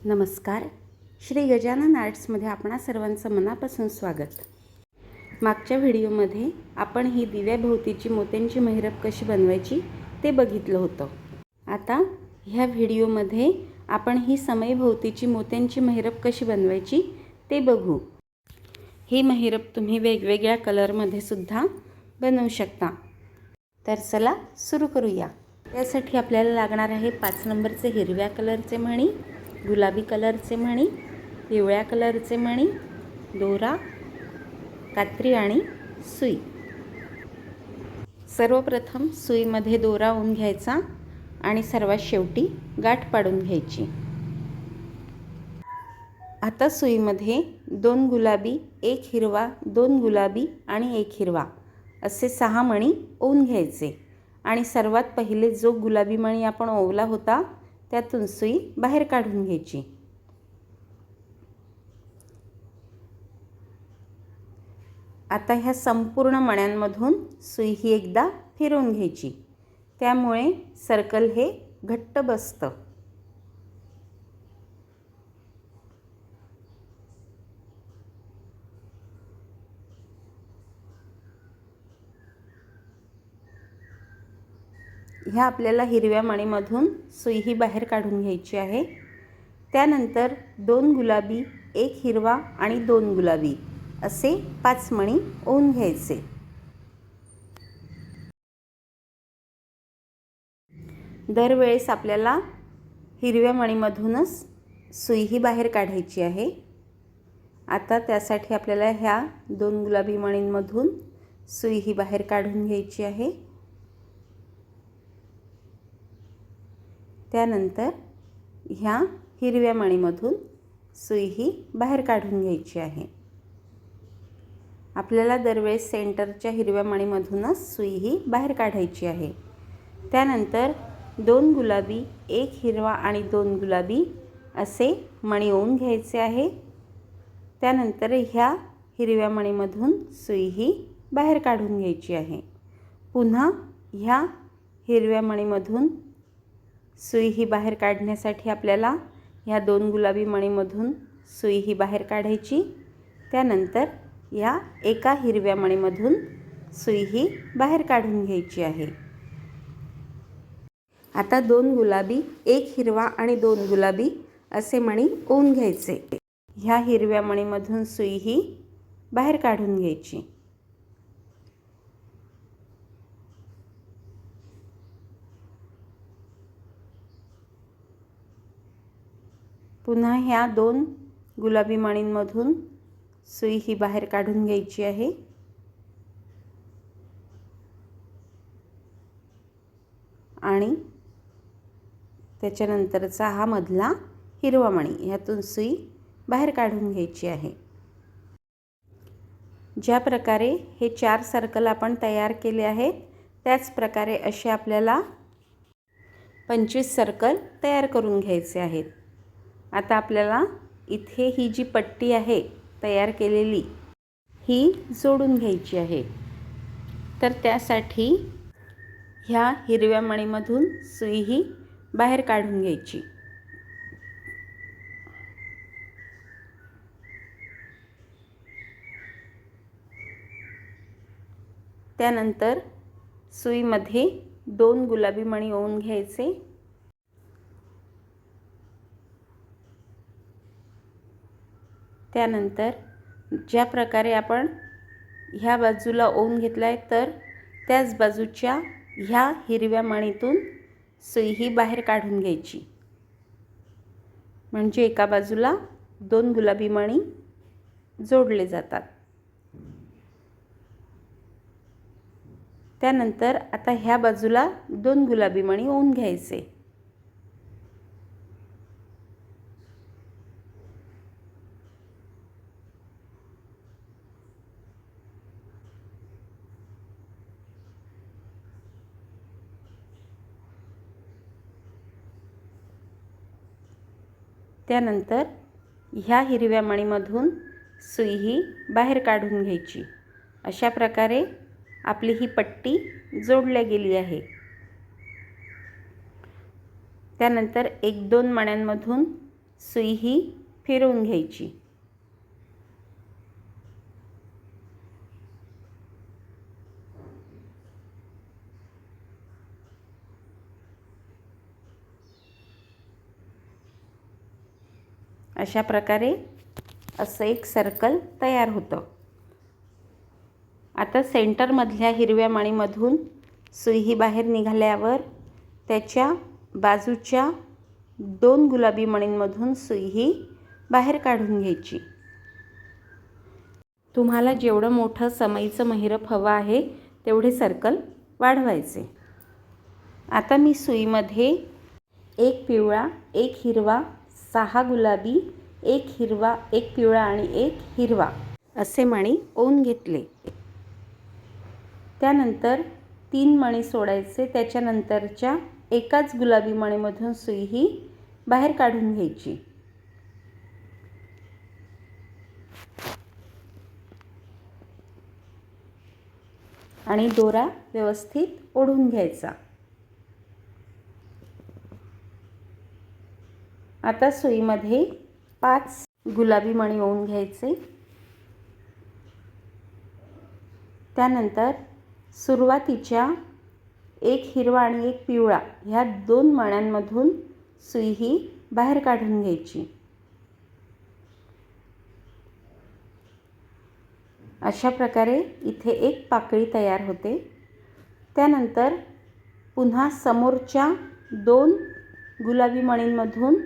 नमस्कार. श्री गजानन आर्ट्समध्ये आपणा सर्वांचं मनापासून स्वागत. मागच्या व्हिडिओमध्ये आपण ही दिव्याभोवतीची मोत्यांची महिरप कशी बनवायची ते बघितलं होतं. आता ह्या व्हिडिओमध्ये आपण ही समईभोवतीची मोत्यांची महिरप कशी बनवायची ते बघू. ही महिरप तुम्ही वेगवेगळ्या कलरमध्ये सुद्धा बनवू शकता. तर चला सुरू करूया. यासाठी आपल्याला लागणार आहे 5 नंबरचे हिरव्या कलरचे मणी, गुलाबी कलरचे मणी, पिवळ्या कलरचे मणी, दोरा, कात्री आणि सुई. सर्वप्रथम सुईमध्ये दोरा ओवून घ्यायचा आणि सर्वात शेवटी गाठ पाडून घ्यायची. आता सुईमध्ये 2 गुलाबी, 1 हिरवा, 2 गुलाबी आणि 1 हिरवा असे 6 मणी ओवून घ्यायचे आणि सर्वात पहिले जो गुलाबी मणी आपण ओवला होता त्यातून सुई बाहेर काढून घ्यायची. आता ह्या संपूर्ण मण्यांमधून सुई ही एकदा फिरवून घ्यायची. त्यामुळे सर्कल हे घट्ट बसतं. ह्या आपल्याला हिरव्या मणीमधून सुई ही बाहेर काढून घ्यायची आहे. त्यानंतर 2 गुलाबी, 1 हिरवा आणि 2 गुलाबी असे 5 मणी ओवून घ्यायचे. दरवेळेस आपल्याला हिरव्या मणीमधूनच सुई ही बाहेर काढायची आहे. आता त्यासाठी आपल्याला ह्या 2 गुलाबी मणींमधून सुई ही बाहेर काढून घ्यायची आहे. त्यानंतर ह्या हिरव्या मणीमधून सुई ही बाहेर काढून घ्यायची आहे. आपल्याला दरवेळेस सेंटरच्या हिरव्या मणीमधूनच सुई ही बाहेर काढायची आहे. त्यानंतर 2 गुलाबी, 1 हिरवा आणि 2 गुलाबी असे मणी ओवून घ्यायचे आहे. त्यानंतर ह्या हिरव्या मणीमधून सुई ही बाहेर काढून घ्यायची आहे. पुन्हा ह्या हिरव्या मणीमधून सुई ही बाहेर काढण्यासाठी आपल्याला ह्या 2 गुलाबी मणीमधून सुई ही बाहेर काढायची. त्यानंतर ह्या एका हिरव्या मणीमधून सुई ही बाहेर काढून घ्यायची आहे. आता 2 गुलाबी, 1 हिरवा आणि 2 गुलाबी असे मणी ओवून घ्यायचे. ह्या हिरव्या मणीमधून सुई ही बाहेर काढून घ्यायची. पुन्हा ह्या 2 गुलाबी मणींमधून सुई ही बाहेर काढून घ्यायची आहे. आणि त्याच्यानंतरचा हा मधला हिरवा मणी ह्यातून सुई बाहेर काढून घ्यायची आहे. ज्या प्रकारे हे 4 सर्कल आपण तयार केले आहेत त्याच प्रकारे असे आपल्याला 25 सर्कल तयार करून घ्यायचे आहेत. आता आपल्याला इथे ही जी पट्टी आहे तयार केलेली ही जोडून घ्यायची आहे. तर त्यासाठी ह्या हिरव्या मणीमधून सुई ही बाहेर काढून घ्यायची. त्यानंतर सुईमध्ये 2 गुलाबी मणी ओवून घ्यायचे. त्यानंतर ज्या प्रकारे आपण ह्या बाजूला ओवून घेतला आहे तर त्याच बाजूच्या ह्या हिरव्या मणीतून सुई ही बाहेर काढून घ्यायची. म्हणजे एका बाजूला 2 गुलाबी मणी जोडले जातात. त्यानंतर आता ह्या बाजूला 2 गुलाबी मणी ओवून घ्यायचे. त्यानंतर ह्या हिरव्या मणीमधून सुई ही बाहेर काढून घ्यायची. अशा प्रकारे आपली ही पट्टी जोडल्या गेली आहे. त्यानंतर 1-2 मण्यांमधून सुई ही फिरवून घ्यायची. अशा प्रकारे असं एक सर्कल तयार होतं. आता सेंटरमधल्या हिरव्या मणीमधून सुई ही बाहेर निघाल्यावर त्याच्या बाजूच्या 2 गुलाबी मणींमधून सुई ही बाहेर काढून घ्यायची. तुम्हाला जेवढं मोठं समईचं महिरप हवं आहे तेवढे सर्कल वाढवायचे. आता मी सुईमध्ये 1 पिवळा, 1 हिरवा, 6 गुलाबी, 1 हिरवा, 1 पिवळा आणि 1 हिरवा असे मणी ओवून घेतले. त्यानंतर 3 मणी सोडायचे. त्याच्यानंतरच्या एकाच गुलाबी मणीमधून सुई ही बाहेर काढून घ्यायची. आणि दोरा व्यवस्थित ओढून घ्यायचा. आता सुईमध्ये 5 गुलाबी मणी ओवून घ्यायचे. त्यानंतर सुरुवातीच्या 1 हिरवा आणि 1 पिवळा ह्या 2 मण्यांमधून सुई ही बाहेर काढून घ्यायची. अशा प्रकारे इथे एक पाकळी तयार होते. त्यानंतर पुन्हा समोरच्या 2 गुलाबी मणींमधून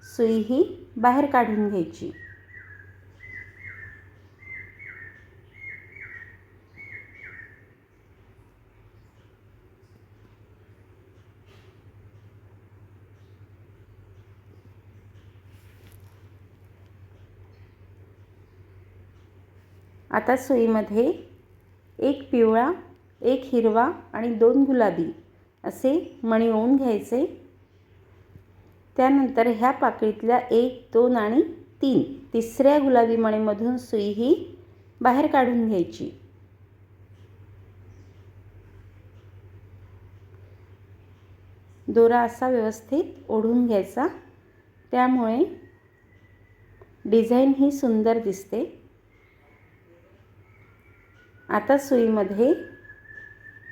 सुई ही बाहेर काढून घ्यायची. आता सुईमध्ये 1 पिवळा, 1 हिरवा आणि 2 गुलाबी असे मणी ओवून घ्यायचे. त्यानंतर ह्या पाकळीतल्या 1, 2 आणि 3 तिसऱ्या गुलाबी मणीमधून सुई ही बाहेर काढून घ्यायची. दोरा असा व्यवस्थित ओढून घ्यायचा. त्यामुळे डिझाईन ही सुंदर दिसते. आता सुईमध्ये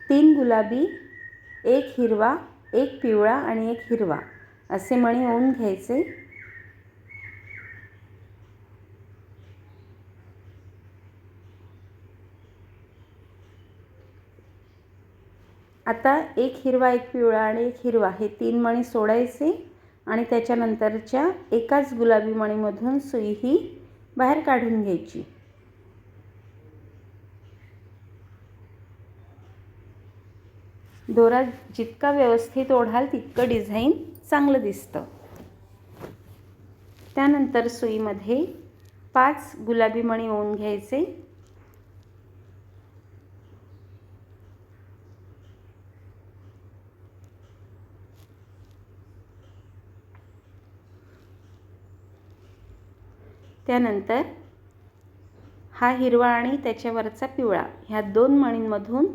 3 गुलाबी, 1 हिरवा, 1 पिवळा आणि 1 हिरवा असे मणी ओवून घ्यायचे. आता 1 हिरवा, 1 पिवळा आणि 1 हिरवा हे 3 मणी सोडायचे आणि त्याच्यानंतरच्या एकाच गुलाबी मणीमधून सुई ही बाहेर काढून घ्यायची. दोरा जितका व्यवस्थित ओढाल तितकं डिझाईन चांगलं दिसतं. त्यानंतर सुईमध्ये 5 गुलाबी मणी ओवून घ्यायचे. त्यानंतर हा हिरवा आणि त्याच्यावरचा पिवळा ह्या 2 मणींमधून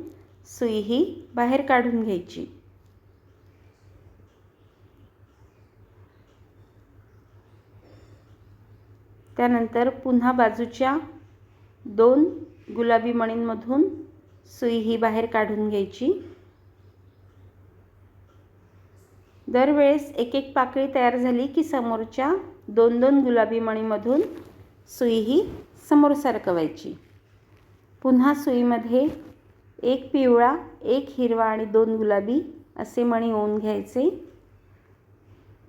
सुई ही बाहेर काढून घ्यायची. त्यानंतर पुन्हा बाजूच्या 2 गुलाबी मणींमधून सुई ही बाहेर काढून घ्यायची. दरवेळेस एक एक पाकळी तयार झाली की समोरच्या 2-2 गुलाबी मणीमधून सुई ही समोर सरकवायची. पुन्हा सुईमध्ये 1 पिवळा, 1 हिरवा आणि 2 गुलाबी असे मणी ओवून घ्यायचे.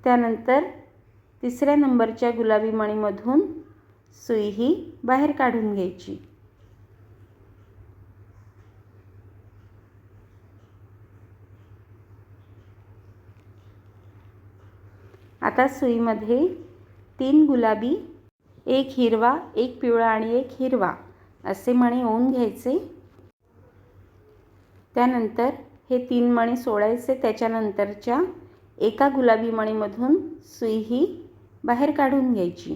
त्यानंतर तिसऱ्या नंबरच्या गुलाबी मणीमधून सुई ही बाहेर काढून घ्यायची. आता सुईमध्ये 3 गुलाबी, 1 हिरवा, 1 पिवळा आणि 1 हिरवा असे मणी ओवून घ्यायचे. त्यानंतर हे 3 मणी सोडायचे. त्याच्यानंतरच्या एका गुलाबी मणीमधून सुई ही बाहेर काढून घ्यायची.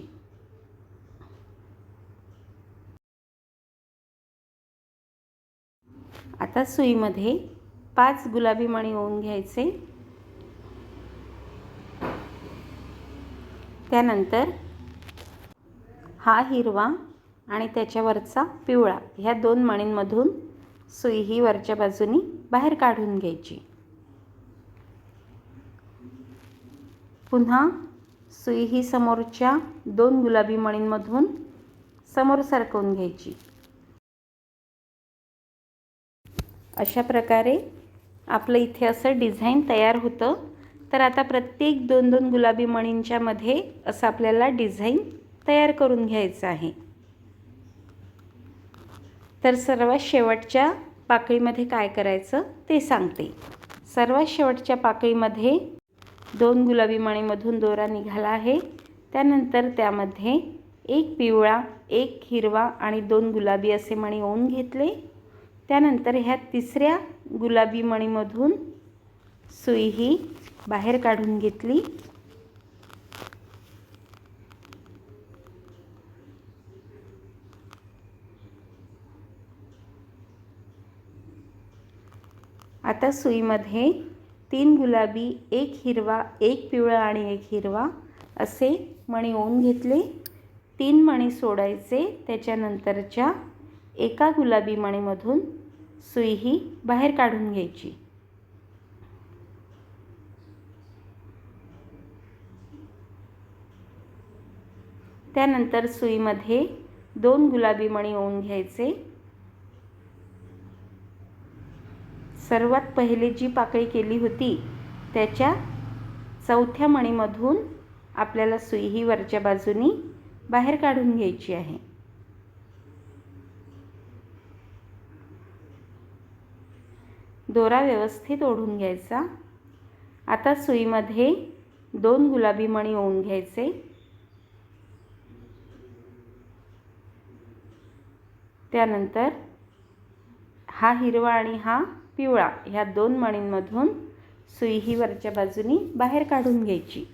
आता सुईमध्ये 5 गुलाबी मणी ओवून घ्यायचे. त्यानंतर हा हिरवा आणि त्याच्यावरचा पिवळा ह्या दोन मणींमधून सुई ही वरच्या बाजूनी बाहेर काढून घ्यायची। पुन्हा सुई ही समोरच्या दोन गुलाबी मणींमधून समोर सरकवून घ्यायची। अशा प्रकारे आपलं इथे असं डिझाइन तयार होतं। तर आता प्रत्येक दोन दोन गुलाबी मणींच्या मध्ये असं आपल्याला डिझाइन तयार करून घ्यायचं आहे। तर सर्वात शेवटच्या पाकळीमध्ये काय करायचं ते सांगते। सर्वात शेवटच्या पाकळीमध्ये दोन गुलाबी मणीमधून दोरा निघाला आहे। त्यानंतर त्यामध्ये एक पिवळा, एक हिरवा आणि दोन गुलाबी असे मणी ओवून घेतले। त्यानंतर ह्या तिसऱ्या गुलाबी मणीमधून सुई ही बाहेर काढून घेतली। आता सुईमध्ये तीन गुलाबी, एक हिरवा, एक पिवळा आणि एक हिरवा असे मणी ओवून घेतले। तीन मणी सोडायचे। त्याच्यानंतरच्या एका गुलाबी मणीमधून सुई ही बाहेर काढून घ्यायची। त्यानंतर सुईमध्ये दोन गुलाबी मणी ओवून घ्यायचे। सर्वात पहिले जी पाकळी केली होती त्याच्या चौथ्या मणीमधून आपल्याला सुई ही वरच्या बाजूनी बाहेर काढून घ्यायची आहे। दोरा व्यवस्थित ओढून घ्यायचा। आता सुईमध्ये दोन गुलाबी मणी ओवून घ्यायचे। त्यानंतर हा हिरवा आणि हा पिवळा ह्या दोन मणींमधून सुई ही वरच्या बाजूनी बाहेर काढून घ्यायची।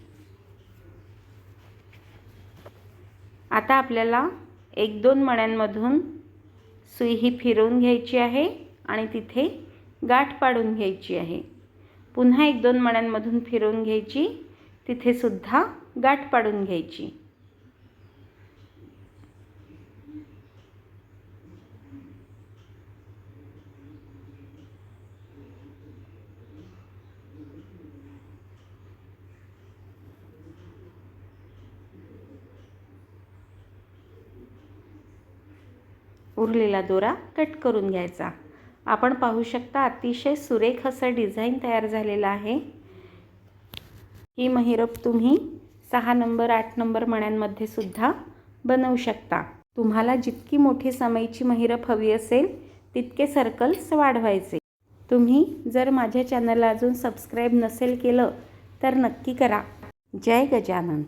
आता आपल्याला एक दोन मण्यांमधून सुई ही फिरवून घ्यायची आहे आणि तिथे गाठ पाडून घ्यायची आहे। पुन्हा एक दोन मण्यांमधून फिरवून घ्यायची, तिथे सुद्धा गाठ पाडून घ्यायची। उरलेला दोरा कट करून घ्यायचा। आपण पाहू शकता अतिशय सुरेख असं डिझाइन तयार झालेलं आहे। ही महिरप तुम्ही 6 नंबर 8 नंबर मण्यांमध्ये सुद्धा बनवू शकता। तुम्हाला जितकी मोठी समईची महिरप हवी असेल तितके सर्कल्स वाढवायचे। तुम्ही जर माझ्या चॅनलला अजून सबस्क्राइब नसेल केलं तर नक्की करा। जय गजानन।